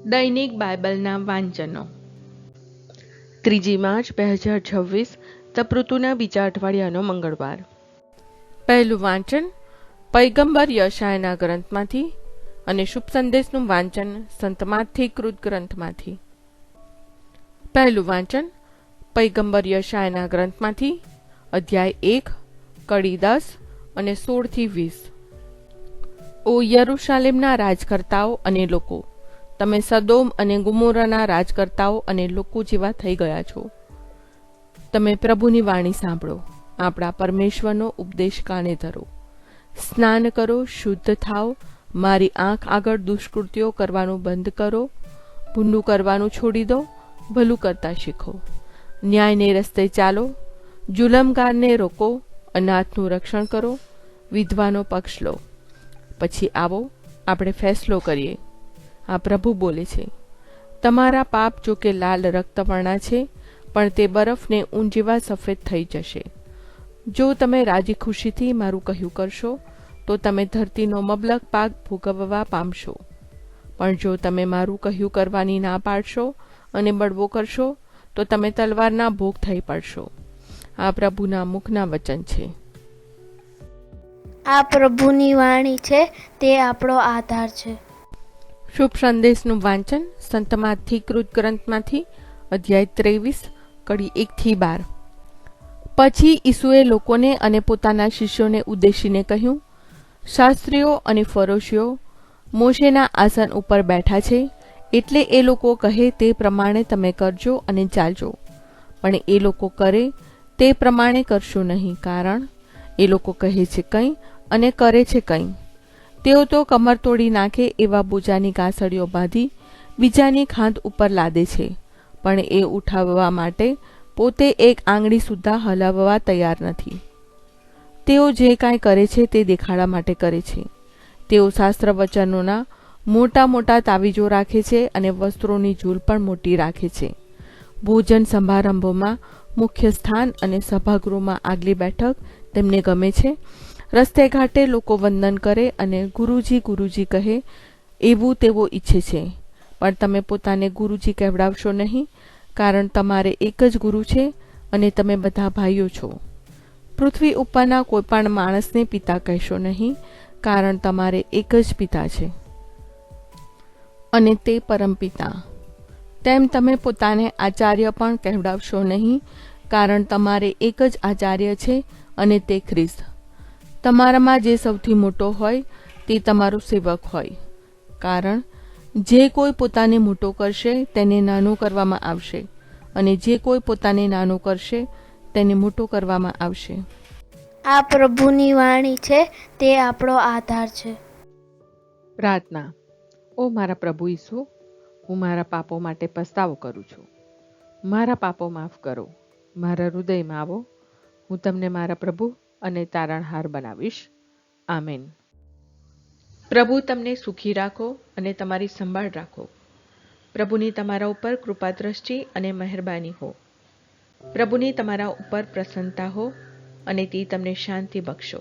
દૈનિક બાઇબલના વાંચનો 3 માર્ચ 2026 તપૃતુના બીજા અઠવાડિયાનો મંગળવાર. પહેલું વાંચન પૈગંબર યશાયાના ગ્રંથમાંથી અને શુભ સંદેશનું વાંચન સંત માથેયકૃત ગ્રંથમાંથી. પહેલું વાંચન પૈગંબર યશાયાના ગ્રંથમાંથી અધ્યાય 1 કડી 10 અને 16-20. ઓ યરૂશાલેમના રાજકર્તાઓ અને લોકો, તમે સદોમ અને ગુમોરાના રાજકર્તાઓ અને લોકો જેવા થઈ ગયા છો. તમે પ્રભુની વાણી સાંભળો, આપણા પરમેશ્વરનો ઉપદેશ કાને ધરો. સ્નાન કરો, શુદ્ધ થાઓ, મારી આંખ આગળ દુષ્કૃત્યો કરવાનું બંધ કરો. ભૂંડું કરવાનું છોડી દો, ભલું કરતા શીખો. ન્યાયને રસ્તે ચાલો, જુલમગારને રોકો, અનાથનું રક્ષણ કરો, વિધવાનો પક્ષ લો. પછી આવો, આપણે ફેસલો કરીએ. આ પ્રભુ બોલે છે. તમારા પાપ જો કે લાલ રક્તવર્ણા છે, પણ તે બરફને ઊન જેવા સફેદ થઈ જશે. જો તમે રાજી ખુશીથી મારું કહ્યું કરશો, તો તમે ધરતીનો મબલક પાક ભોગવવા પામશો. પણ જો તમે મારું કહ્યું કરવાની ના પાડશો અને બળવો કરશો, તો તમે તલવારના ભોગ થઈ પડશો. આ પ્રભુના મુખના વચન છે. આ પ્રભુની વાણી છે, તે આપણો આધાર છે. શુભ સંદેશનું વાંચન સંત માથેયકૃત ગ્રંથમાંથી અધ્યાય 23 કડી 1-12. પછી ઈસુએ લોકોને અને પોતાના શિષ્યોને ઉદ્દેશીને કહ્યું, શાસ્ત્રીઓ અને ફરોશીઓ મોશેના આસન ઉપર બેઠા છે, એટલે એ લોકો કહે તે પ્રમાણે તમે કરજો અને ચાલજો. પણ એ લોકો કરે તે પ્રમાણે કરશો નહીં, કારણ એ લોકો કહે છે કંઈ અને કરે છે કંઈ. તેઓ તો કમર તોડી નાખે એવા બોજાની ગાંસડીઓ બાંધી બીજાની ખાંદ ઉપર લાદે છે, પણ એ ઉઠાવવા માટે પોતે એક આંગળી સુદ્ધા હલાવવા તૈયાર નથી. તેઓ જે કાંઈ કરે છે તે દેખાડા માટે કરે છે. તેઓ શાસ્ત્ર વચનોના મોટા મોટા તાવીજો રાખે છે અને વસ્ત્રોની ઝૂલ પણ મોટી રાખે છે. ભોજન સમારંભોમાં મુખ્ય સ્થાન અને સભાગૃહમાં આગલી બેઠક તેમને ગમે છે. રસ્તે ઘાટે લોકો વંદન કરે અને ગુરુજી ગુરુજી કહે, એવું તેઓ ઈચ્છે છે. પણ તમે પોતાને ગુરુજી કહેવડાવશો નહીં, કારણ તમારે એક જ ગુરુ છે અને તમે બધા ભાઈઓ છો. પૃથ્વી ઉપરના કોઈ પણ માણસને પિતા કહેશો નહીં, કારણ તમારે એક જ પિતા છે અને તે પરમપિતા. તેમ તમે પોતાને આચાર્ય પણ કહેવડાવશો નહીં, કારણ તમારે એક જ આચાર્ય છે અને તે ખ્રિસ્ત. તમારામાં જે સૌથી મોટો હોય તે તમારો સેવક હોય. કારણ જે કોઈ પોતાને મોટો કરશે તેને નાનો કરવામાં આવશે, અને જે કોઈ પોતાને નાનો કરશે તેને મોટો કરવામાં આવશે. આ પ્રભુની વાણી છે, તે આપણો આધાર છે. પ્રાર્થના. ઓ મારા પ્રભુ ઈસુ, હું મારા પાપો માટે પસ્તાવો કરું છું. મારા પાપો માફ કરો. મારા હૃદયમાં આવો. હું તમને મારા પ્રભુ અને તારણહાર બનાવીશ. આમેન. પ્રભુ તમને સુખી રાખો અને તમારી સંભાળ રાખો. પ્રભુની તમારા ઉપર કૃપા દ્રષ્ટિ અને મહેરબાની હો. પ્રભુની તમારા ઉપર પ્રસન્નતા હો અને તે તમને શાંતિ બક્ષો.